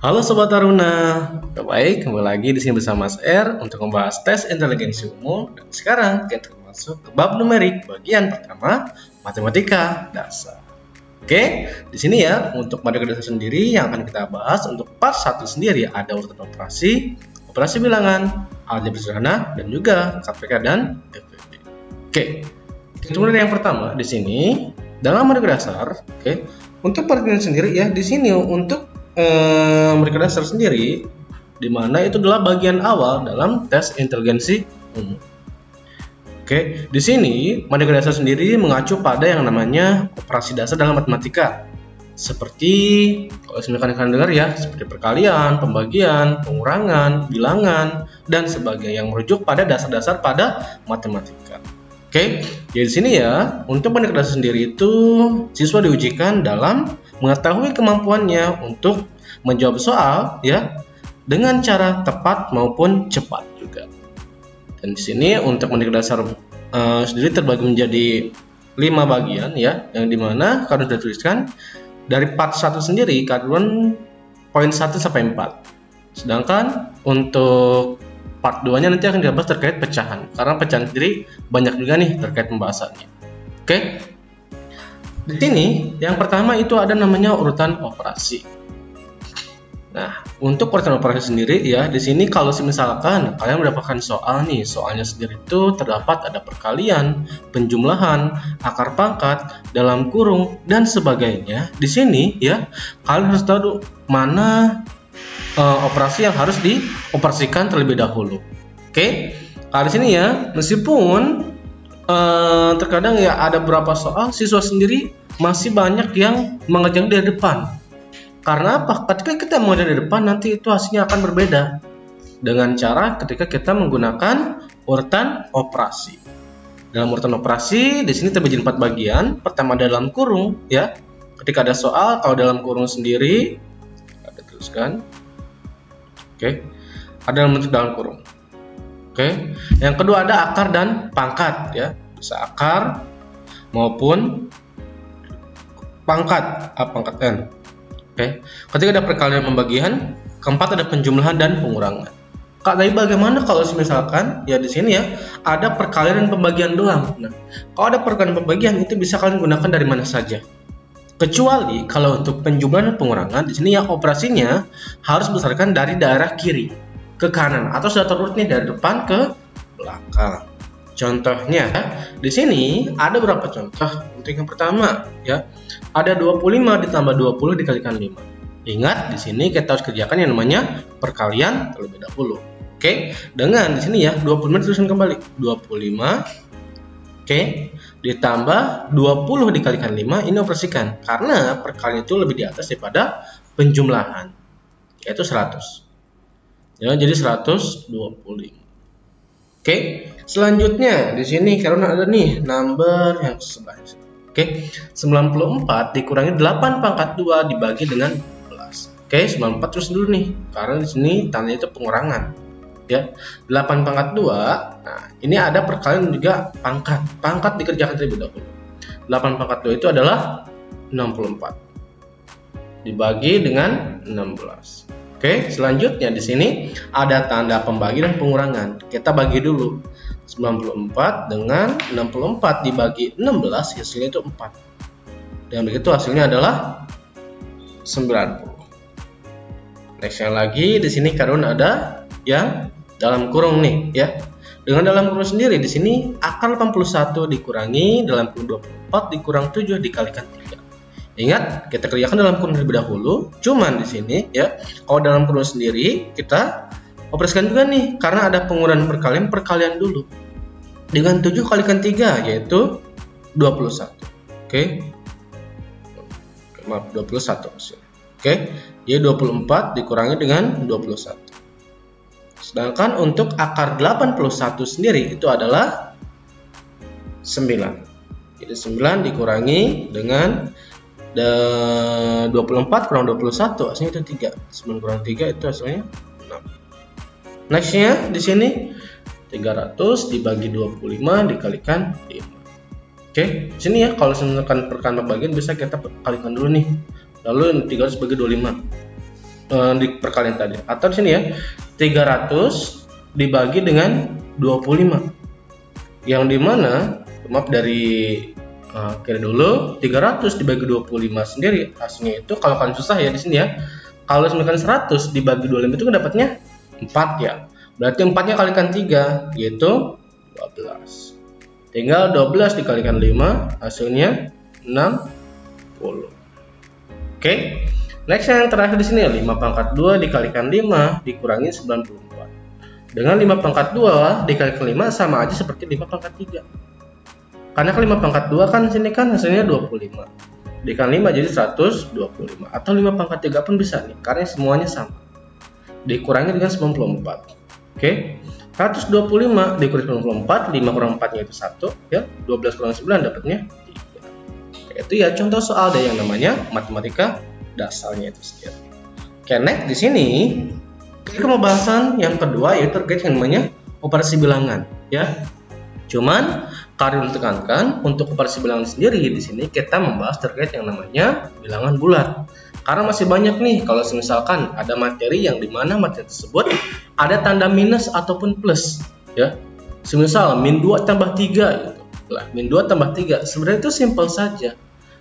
Halo Sobat Taruna, baik kembali lagi di sini bersama Mas R untuk membahas tes inteligensi umum. Dan sekarang kita masuk ke bab numerik bagian pertama, matematika dasar. Oke, di sini ya untuk matematika dasar sendiri yang akan kita bahas untuk part 1 sendiri ada urutan operasi, operasi bilangan, aljabar sederhana dan juga KPK dan FPB. Oke, kita mulai yang pertama di sini dalam matematika dasar. Oke, untuk perhatian sendiri ya di sini untuk matematika dasar sendiri, di mana itu adalah bagian awal dalam tes inteligensi umum. Oke, di sini matematika dasar sendiri mengacu pada yang namanya operasi dasar dalam matematika, seperti kalau misalkan kalian dengar ya, seperti perkalian, pembagian, pengurangan, bilangan, dan sebagainya yang merujuk pada dasar-dasar pada matematika. Oke, jadi di sini ya untuk matematika dasar sendiri itu siswa diujikan dalam mengetahui kemampuannya untuk menjawab soal ya dengan cara tepat maupun cepat juga. Dan di sini untuk matematika dasar sendiri terbagi menjadi 5 bagian ya, yang dimana kalian sudah tuliskan dari part 1 sendiri kalian poin 1 sampai 4. Sedangkan untuk part 2-nya nanti akan dibahas terkait pecahan, karena pecahan sendiri banyak juga nih terkait pembahasannya. Oke. Di sini yang pertama itu ada namanya urutan operasi. Nah, untuk urutan operasi sendiri ya, di sini kalau misalkan kalian mendapatkan soal nih, soalnya sendiri itu terdapat ada perkalian, penjumlahan, akar pangkat, dalam kurung dan sebagainya. Di sini ya, kalian harus tahu mana operasi yang harus dioperasikan terlebih dahulu. Oke, kalau di sini ya, meskipun terkadang ya ada beberapa soal siswa sendiri masih banyak yang mengerjakan dari depan. Karena apa? Ketika kita mengerjakan dari depan nanti itu hasilnya akan berbeda dengan cara ketika kita menggunakan urutan operasi. Dalam urutan operasi di sini terbagi 4 bagian. Pertama dalam kurung ya. Ketika ada soal kalau dalam kurung sendiri ada tuliskan. Oke. Ada dalam bentuk dalam kurung. Oke. Yang kedua ada akar dan pangkat ya. Bisa akar maupun pangkat, pangkat n. Oke. Ketika ada perkalian pembagian, keempat ada penjumlahan dan pengurangan. Kak, tapi bagaimana kalau misalkan ya di sini ya ada perkalian dan pembagian doang. Nah, kalau ada perkalian dan pembagian itu bisa kalian gunakan dari mana saja. Kecuali kalau untuk penjumlahan dan pengurangan di sini ya operasinya harus berdasarkan dari daerah kiri ke kanan atau sudah terurut nih dari depan ke belakang. Contohnya di sini ada beberapa contoh. Untuk yang pertama ya ada 25 ditambah 20 dikalikan 5. Ingat di sini kita harus kerjakan yang namanya perkalian terlebih dahulu. Oke, dengan di sini ya 25 dituliskan kembali 25. Oke, ditambah 20 dikalikan 5 ini operasikan karena perkalian itu lebih di atas daripada penjumlahan yaitu 100. Ya, jadi 125. Oke, selanjutnya di sini karena ada nih number yang sebelah. Oke, 94 dikurangi 8 pangkat 2 dibagi dengan 12. Oke, 94 terus dulu nih karena di sini tandanya itu pengurangan. Ya, 8 pangkat 2. Nah, ini ada perkalian juga pangkat. Pangkat dikerjakan terlebih dahulu. 8 pangkat 2 itu adalah 64. Dibagi dengan 16. Oke, selanjutnya di sini ada tanda pembagi dan pengurangan. Kita bagi dulu. 94 dengan 64 dibagi 16 hasilnya itu 4. Dan begitu hasilnya adalah 90. Nextnya lagi di sini karun ada yang dalam kurung nih ya. Dengan dalam kurung sendiri di sini akar 81 dikurangi dalam kurung 24 dikurang 7 dikalikan 3. Ingat, kita kerjakan dalam kurung terlebih dahulu. Cuman di sini ya, kalau dalam kurung sendiri kita operasikan juga nih karena ada pengurangan perkalian dulu. Dengan 7 kalikan 3 yaitu 21. Oke. Maaf, 21 maksudnya. Oke. Jadi 24 dikurangi dengan 21. Sedangkan untuk akar 81 sendiri itu adalah 9. Jadi 9 dikurangi dengan 24 kurang 21 hasilnya itu 3. 9 kurang 3 itu hasilnya 6. Nextnya di sini 300 dibagi 25 dikalikan 5. Oke, sini ya kalau misalkan perkalian pembagian bisa kita kalikan dulu nih. Lalu 300 bagi 25. di perkalian tadi. Atau di sini ya, 300 dibagi dengan 25. Yang dimana, maaf dari kira dulu, 300 dibagi 25 sendiri hasilnya itu, kalau kalian susah ya di sini ya. Kalau misalkan 100 dibagi 25 itu kan dapatnya 4 ya. Berarti 4-nya kalikan 3 yaitu 12. Tinggal 12 dikalikan 5 hasilnya 60. Oke. Next yang terakhir di sini 5 pangkat 2 dikalikan 5 dikurangi 94. Dengan 5 pangkat 2 dikalikan 5 sama aja seperti 5 pangkat 3. Karena 5 pangkat 2 kan sini kan hasilnya 25. Dikali 5 jadi 125. Atau 5 pangkat 3 pun bisa nih, karena semuanya sama. Dikurangi dengan 94. Oke. 125 dikurangi 94, 5 kurang 4-nya itu 1 ya. 12 kurang 9 dapatnya 3. Itu ya contoh soal ada yang namanya matematika dasarnya itu sendiri. Oke, next di sini kita pembahasan yang kedua yaitu terkait yang namanya operasi bilangan ya. Cuman Karin tekankan untuk operasi bilangan sendiri di sini kita membahas terkait yang namanya bilangan bulat. Karena masih banyak nih kalau misalkan ada materi yang dimana materi tersebut ada tanda minus ataupun plus ya. Semisal min 2 tambah 3 gitu. Lah, min 2 tambah 3 sebenarnya itu simpel saja.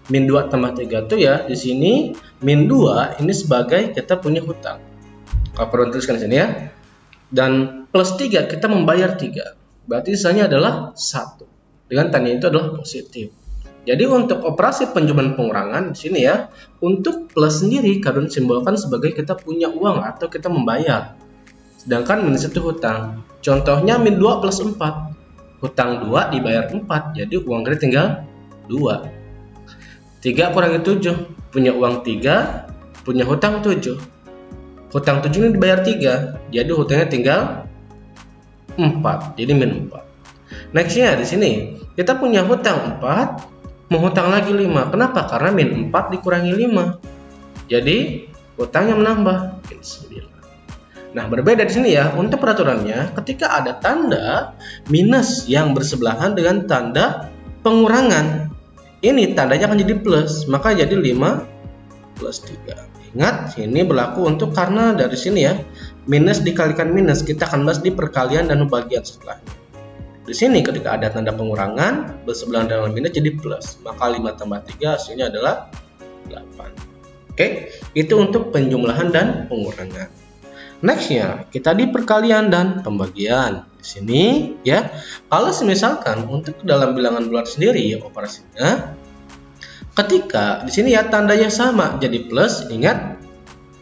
Min 2 tambah 3 itu ya di sini min 2 ini sebagai kita punya hutang. Kalau perlu tuliskan di sini ya. Dan plus 3 kita membayar 3. Berarti sisanya adalah 1. Dengan tanda itu adalah positif. Jadi untuk operasi penjualan pengurangan di sini ya, untuk plus sendiri kadang simbolkan sebagai kita punya uang atau kita membayar. Sedangkan minus itu hutang. Contohnya min 2 plus 4. Hutang 2 dibayar 4. Jadi uang kita tinggal 2. 3 kurangi 7, punya uang 3, punya hutang 7. Hutang 7 ini dibayar 3, jadi hutangnya tinggal 4, jadi min 4. Nextnya di sini, kita punya hutang 4, mau hutang lagi 5. Kenapa? Karena min 4 dikurangi 5. Jadi hutangnya menambah min 9. Nah, berbeda di sini ya, untuk peraturannya ketika ada tanda minus yang bersebelahan dengan tanda pengurangan. Ini tandanya akan jadi plus, maka jadi 5 plus 3. Ingat, ini berlaku untuk karena dari sini ya, minus dikalikan minus, kita akan bahas di perkalian dan pembagian setelahnya. Di sini ketika ada tanda pengurangan, bersebelahan dengan minus jadi plus, maka 5 tambah 3 hasilnya adalah 8. Oke, itu untuk penjumlahan dan pengurangan. Nextnya, kita di perkalian dan pembagian. Di sini ya, kalau misalkan untuk dalam bilangan bulat sendiri operasinya, ketika di sini ya tandanya sama jadi plus, ingat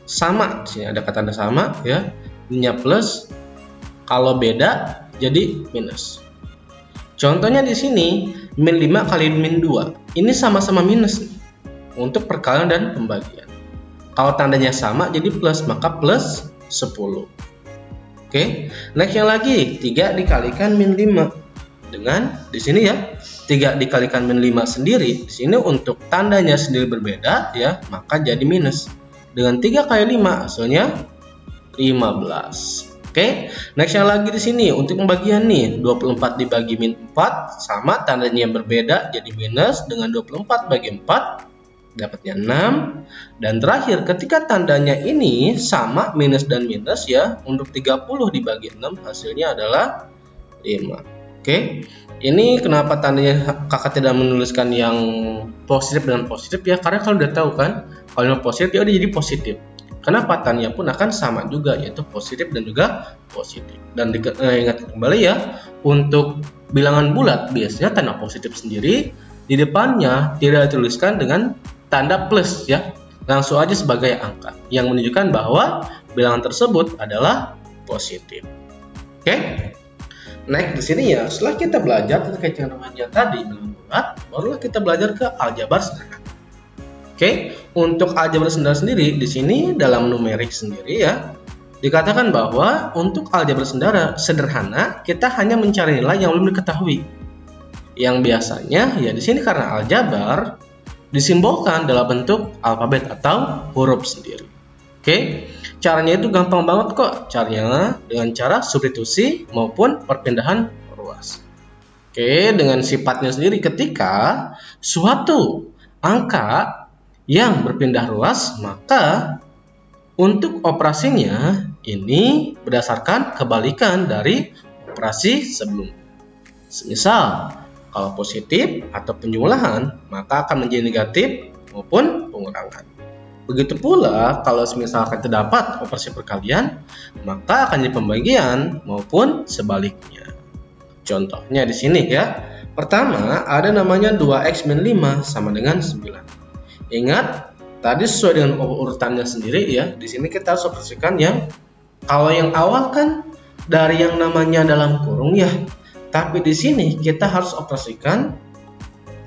sama. Di sini ada kata tanda sama ya, ininya plus. Kalau beda jadi minus. Contohnya di sini min 5 kali min 2, ini sama-sama minus nih, untuk perkalian dan pembagian. Kalau tandanya sama jadi plus, maka plus 10. Oke, nextnya lagi 3 dikalikan min 5 dengan di sini ya 3 dikalikan min 5 sendiri. Di sini untuk tandanya sendiri berbeda ya, maka jadi minus. Dengan 3 kali 5 hasilnya 15. Oke, nextnya lagi di sini untuk pembagian nih 24 dibagi min 4 sama tandanya yang berbeda jadi minus. Dengan 24 bagi 4 dapatnya 6. Dan terakhir ketika tandanya ini sama minus dan minus ya, untuk 30 dibagi 6 hasilnya adalah 5. Oke, ini kenapa tandanya kakak tidak menuliskan yang positif dan positif ya, karena kalau udah tahu kan kalau yang positif ya udah jadi positif. Kenapa tandanya pun akan sama juga, yaitu positif dan juga positif. Dan ingat kembali ya, untuk bilangan bulat biasanya tanda positif sendiri di depannya tidak dituliskan dengan tanda plus ya, langsung aja sebagai angka yang menunjukkan bahwa bilangan tersebut adalah positif. Oke, next di sini ya, setelah kita belajar terkait yang namanya tadi bilangan bulat, barulah kita belajar ke aljabar sederhana. Oke, untuk aljabar sendiri di sini dalam numerik sendiri ya, dikatakan bahwa untuk aljabar sederhana kita hanya mencari nilai yang belum diketahui. Yang biasanya ya di sini karena aljabar disimbolkan dalam bentuk alfabet atau huruf sendiri. Oke, caranya itu gampang banget kok. Caranya dengan cara substitusi maupun perpindahan ruas. Oke, dengan sifatnya sendiri ketika suatu angka yang berpindah ruas, maka Untuk operasinya, ini berdasarkan kebalikan dari operasi sebelumnya. Misal, kalau positif atau penjumlahan, maka akan menjadi negatif maupun pengurangan. Begitu pula kalau misalkan terdapat operasi perkalian, maka akan jadi pembagian maupun sebaliknya. Contohnya di sini ya. Pertama, ada namanya 2x min 5 sama dengan 9. Ingat, tadi sesuai dengan urutannya sendiri ya. Di sini kita harus operasikan yang kalau yang awal kan dari yang namanya dalam kurung ya. Tapi di sini kita harus operasikan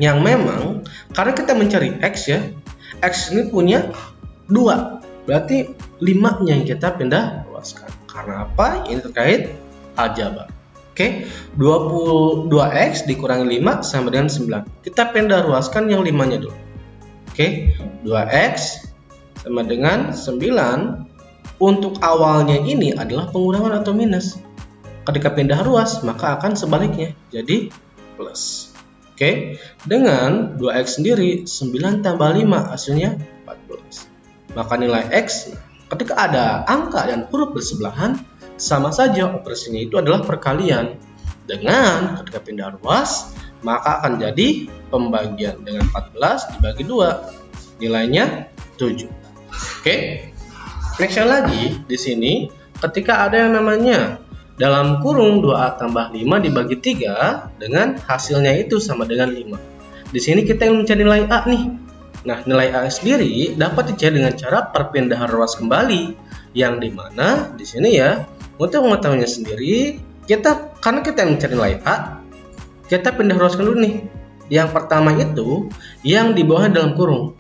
yang memang karena kita mencari x ya. X ini punya 2. Berarti 5-nya yang kita pindah luaskan. Karena apa? Ini terkait aljabar. Oke, 22x dikurangi 5 sama dengan 9. Kita pindah luaskan yang 5-nya dulu. Oke, 2x sama dengan 9. Untuk awalnya ini adalah pengurangan atau minus. Ketika pindah ruas, maka akan sebaliknya, jadi plus. Oke, dengan 2x sendiri, 9 tambah 5 hasilnya 14. Maka nilai x, ketika ada angka dan huruf bersebelahan, sama saja operasinya itu adalah perkalian. Dengan ketika pindah ruas, maka akan jadi pembagian dengan 14 dibagi 2, nilainya 7. Oke. Next lagi di sini ketika ada yang namanya dalam kurung 2a tambah 5 dibagi 3 dengan hasilnya itu sama dengan 5. Di sini kita ingin mencari nilai a nih. Nah, nilai a sendiri dapat dicari dengan cara perpindahan ruas kembali, yang dimana di sini ya untuk mengetahuinya sendiri karena kita mencari nilai a, kita pindah ruaskan dulu nih. Yang pertama itu yang di bawahnya dalam kurung.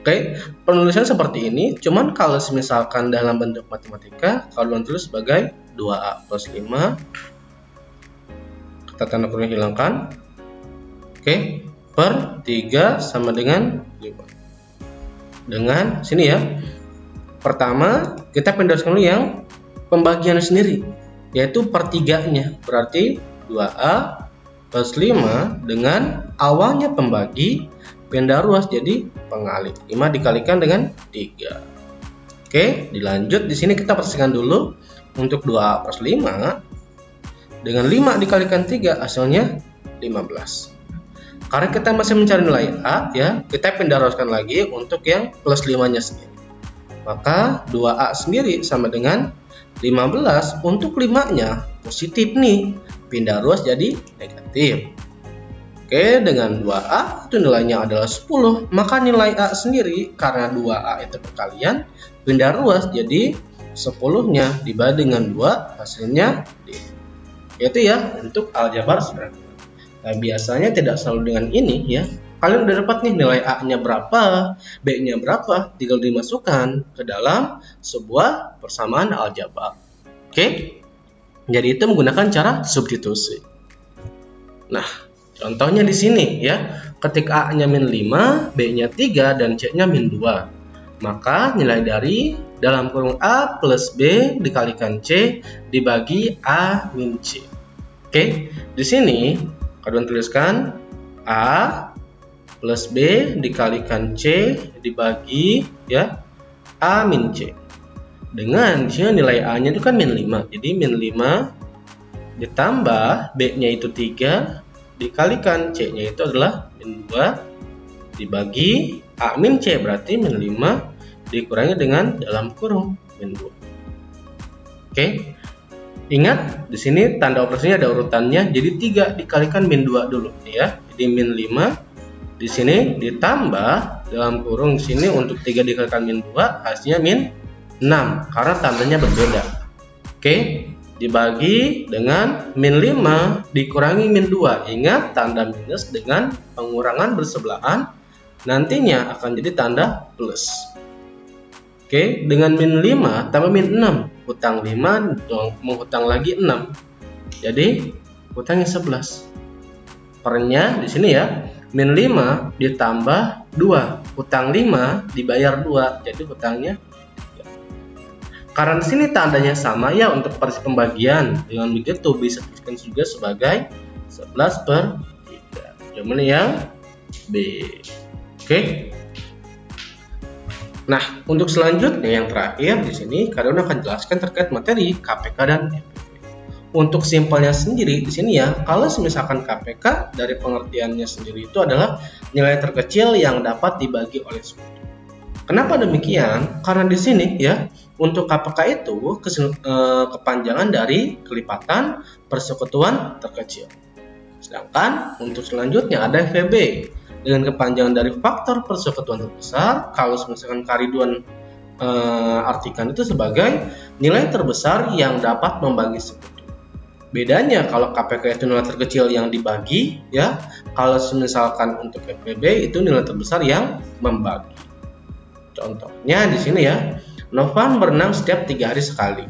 Oke, penulisan seperti ini. Cuman kalau misalkan dalam bentuk matematika, kalau tulis sebagai 2a plus 5, kita tanda kurung hilangkan. Oke, per 3 sama dengan 5. Dengan sini ya. Pertama, kita pindahkan dulu yang pembagian sendiri, yaitu per 3-nya. Berarti 2a plus 5 dengan awalnya pembagi, pindah ruas jadi pengalih. 5 dikalikan dengan 3. Oke, dilanjut di sini kita pastikan dulu untuk 2a plus 5 dengan 5 dikalikan 3 hasilnya 15. Karena kita masih mencari nilai a ya, kita pindah ruaskan lagi untuk yang plus 5-nya sendiri. Maka 2a sendiri sama dengan 15. Untuk 5-nya positif nih, pindah ruas jadi negatif. Oke, dengan 2a itu nilainya adalah 10, maka nilai a sendiri karena 2a itu perkalian, pindah ruas jadi 10-nya dibagi dengan 2 hasilnya D. Itu ya untuk aljabar sederhana. Nah, biasanya tidak selalu dengan ini ya. Kalian udah dapat nih nilai a-nya berapa, b-nya berapa, tinggal dimasukkan ke dalam sebuah persamaan aljabar. Oke? Jadi itu menggunakan cara substitusi. Nah, contohnya di sini ya, ketika a-nya min 5, b-nya 3 dan c-nya min 2. Maka nilai dari dalam kurung a plus b dikalikan c dibagi a min c. Oke, di sini kalian tuliskan a plus b dikalikan c dibagi ya a min c. Dengan nilai a-nya itu kan min 5. Jadi min 5 ditambah b-nya itu 3 dikalikan c-nya itu adalah min 2 dibagi a min c, berarti min 5 dikurangi dengan dalam kurung min 2. Oke. Ingat di sini tanda operasinya ada urutannya. Jadi 3 dikalikan min 2 dulu ya. Jadi min 5 di sini ditambah dalam kurung di sini untuk 3 dikalikan min 2 hasilnya min 6 karena tandanya berbeda. Oke. Dibagi dengan min 5 dikurangi min 2. Ingat tanda minus dengan pengurangan bersebelahan nantinya akan jadi tanda plus. Oke, dengan min 5 tambah min 6, hutang 5 menghutang lagi 6. Jadi hutangnya 11. Pernya di sini ya, min 5 ditambah 2, hutang 5 dibayar 2, jadi hutangnya 3. Karena di sini tandanya sama ya untuk operasi pembagian, dengan begitu bisa dituliskan juga sebagai 11 per 3. Jawabannya yang B. Oke. Nah, untuk selanjutnya yang terakhir di sini kalian akan jelaskan terkait materi KPK dan FPV. Untuk simpelnya sendiri di sini ya, kalau misalkan KPK dari pengertiannya sendiri itu adalah nilai terkecil yang dapat dibagi oleh sekutu. Kenapa demikian? Karena di sini ya, untuk KPK itu kepanjangan dari kelipatan persekutuan terkecil. Sedangkan untuk selanjutnya ada FPB dengan kepanjangan dari faktor persekutuan terbesar. Kalau misalkan Kariduan artikan itu sebagai nilai terbesar yang dapat membagi sekutu. Bedanya kalau KPK itu nilai terkecil yang dibagi ya, kalau misalkan untuk FPB itu nilai terbesar yang membagi. Contohnya di sini ya, Novan berenang setiap 3 hari sekali.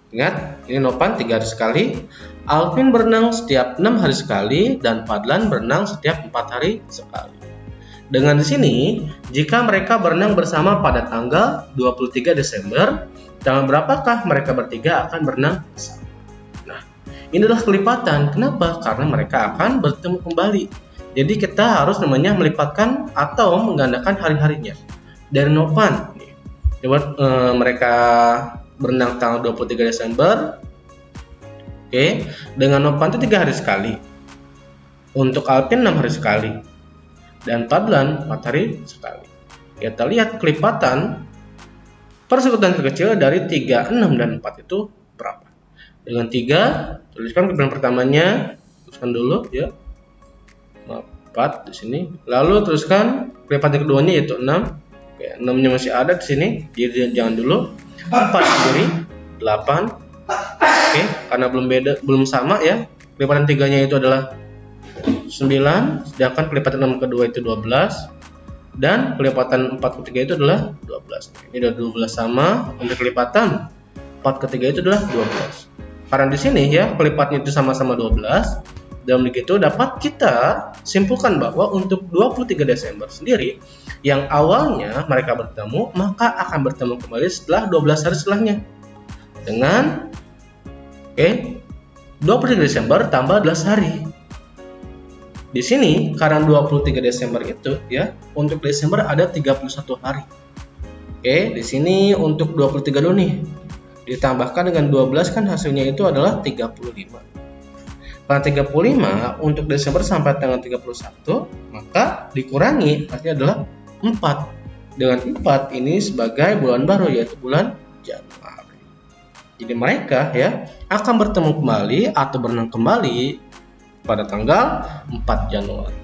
Ingat, ini Novan 3 hari sekali, Alvin berenang setiap 6 hari sekali, dan Fadlan berenang setiap 4 hari sekali. Dengan di sini, jika mereka berenang bersama pada tanggal 23 Desember, tanggal berapakah mereka bertiga akan berenang bersama? Nah, ini adalah kelipatan. Kenapa? Karena mereka akan bertemu kembali. Jadi kita harus namanya melipatkan atau menggandakan hari-harinya. Dari Novan, mereka berenang tanggal 23 Desember. Oke, dengan Novan itu 3 hari sekali. Untuk Alvin 6 hari sekali. Dan Fadlan 4 hari sekali. Kita lihat kelipatan persekutuan terkecil dari 3, 6, dan 4 itu berapa. Dengan 3, tuliskan kelipatan pertamanya, tuliskan dulu ya. 4 di sini. Lalu teruskan kelipatan keduanya yaitu 6. Oke, 6-nya masih ada di sini, jadi jangan dulu. 4 sendiri, 8. Oke, karena belum sama ya. Kelipatan 3-nya itu adalah 9, sedangkan kelipatan 6 kedua itu 12, dan kelipatan 4 ketiga itu adalah 12. Ini udah 12 sama. Untuk kelipatan 4 ketiga itu adalah 12. Karena di sini ya kelipatnya itu sama-sama 12. Dan begitu dapat kita simpulkan bahwa untuk 23 Desember sendiri yang awalnya mereka bertemu, maka akan bertemu kembali setelah 12 hari setelahnya. Dengan 23 Desember tambah 12 hari. Di sini karena 23 Desember itu ya, untuk Desember ada 31 hari. Di sini untuk 23 dulu nih. Ditambahkan dengan 12 kan hasilnya itu adalah 35. Karena 35 untuk Desember sampai tanggal 31, maka dikurangi hasilnya adalah 4. Dengan 4 ini sebagai bulan baru yaitu bulan Januari. Jadi mereka ya akan bertemu kembali atau berenang kembali pada tanggal 4 Januari.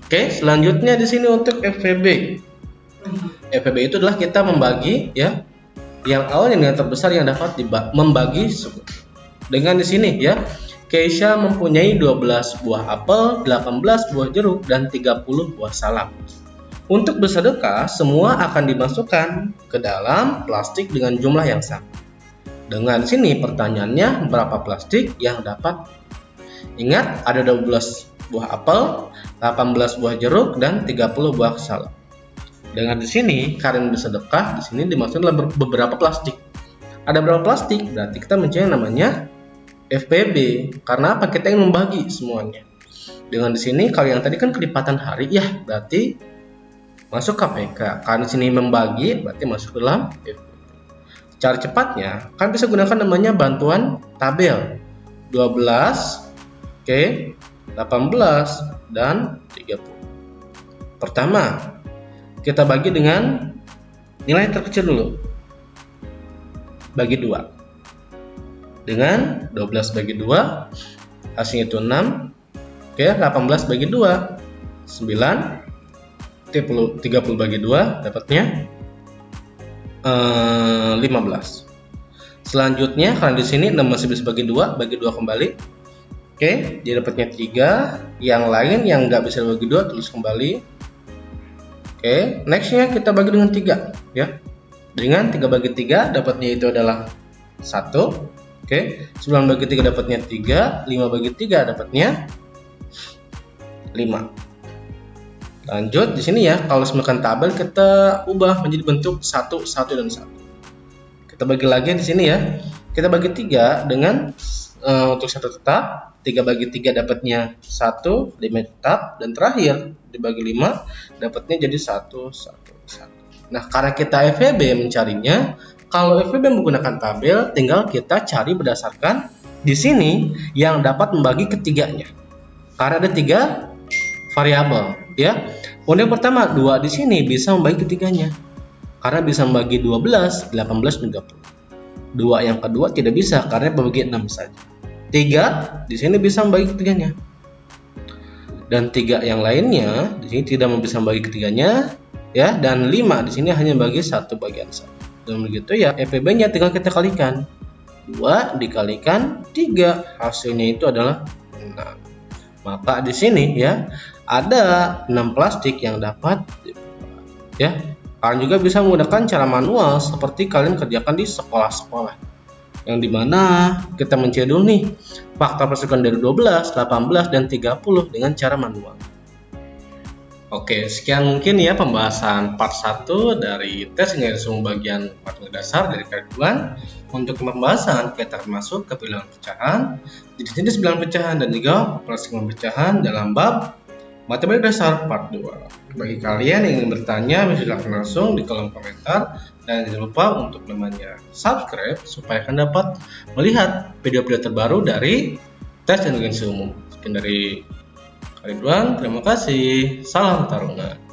Selanjutnya di sini untuk FPB. FPB itu adalah kita membagi ya yang awalnya nilai terbesar yang dapat membagi sekutu. Dengan di sini ya, Keisha mempunyai 12 buah apel, 18 buah jeruk, dan 30 buah salak. Untuk bersedekah, semua akan dimasukkan ke dalam plastik dengan jumlah yang sama. Dengan sini pertanyaannya, berapa plastik yang dapat? Ingat, ada 12 buah apel, 18 buah jeruk, dan 30 buah salak. Dengan di sini, kalian bersedekah, di sini dimaksudkan beberapa plastik. Ada berapa plastik? Berarti kita mencari namanya FPB. Karena apa? Kita ingin membagi semuanya. Dengan di sini kalau yang tadi kan kelipatan hari ya, berarti masuk KPK. Karena di sini membagi berarti masuk dalam FPB. Cara cepatnya kan bisa gunakan namanya bantuan tabel. 12, 18 dan 30. Pertama, kita bagi dengan nilai terkecil dulu. Bagi 2. Dengan 12 bagi 2 hasilnya itu 6. 18 bagi 2 9. 30 bagi 2 dapatnya 15. Selanjutnya karena di sini 6 masih bisa bagi 2 kembali. Dia dapatnya 3. Yang lain yang nggak bisa bagi 2 tulis kembali. Nextnya kita bagi dengan 3 ya. Dengan 3 bagi 3 dapatnya itu adalah 1. 9 bagi 3 dapatnya 3, 5 bagi 3 dapatnya 5. Lanjut di sini ya, kalau misalkan tabel kita ubah menjadi bentuk 1, 1 dan 1. Kita bagi lagi di sini ya. Kita bagi 3 dengan untuk 1 tetap, 3 bagi 3 dapatnya 1, 5 tetap, dan terakhir dibagi 5 dapatnya jadi 1, 1, 1. Nah, karena kita FEB mencarinya, kalau FEB menggunakan tabel, tinggal kita cari berdasarkan di sini yang dapat membagi ketiganya. Karena ada 3 variabel, ya. Kemudian pertama, 2 di sini bisa membagi ketiganya. Karena bisa membagi 12, 18, 30. 2 yang kedua tidak bisa karena membagi 6 saja. 3 di sini bisa membagi ketiganya. Dan 3 yang lainnya di sini tidak bisa membagi ketiganya, ya, dan 5 di sini hanya bagi 1 bagian saja. Dan begitu ya, FEB-nya tinggal kita kalikan. 2 dikalikan 3, hasilnya itu adalah 6. Maka di sini ya ada 6 plastik yang dapat ya. Kalian juga bisa menggunakan cara manual seperti kalian kerjakan di sekolah-sekolah, yang dimana kita mencari dulu nih faktor persamaan dari 12, 18, dan 30 dengan cara manual. Oke, sekian mungkin ya pembahasan part 1 dari tes nilai semua bagian matematika dasar dari kelas 2. Untuk pembahasan kita akan masuk ke bilangan pecahan, jenis bilangan pecahan, dan juga operasi pecahan dalam bab matematika dasar part 2. Bagi kalian yang ingin bertanya, silakan langsung di kolom komentar, dan jangan lupa untuk namanya subscribe supaya kalian dapat melihat video-video terbaru dari tes inteligensi umum. Sekian dari Ridwan, terima kasih. Salam Taruna.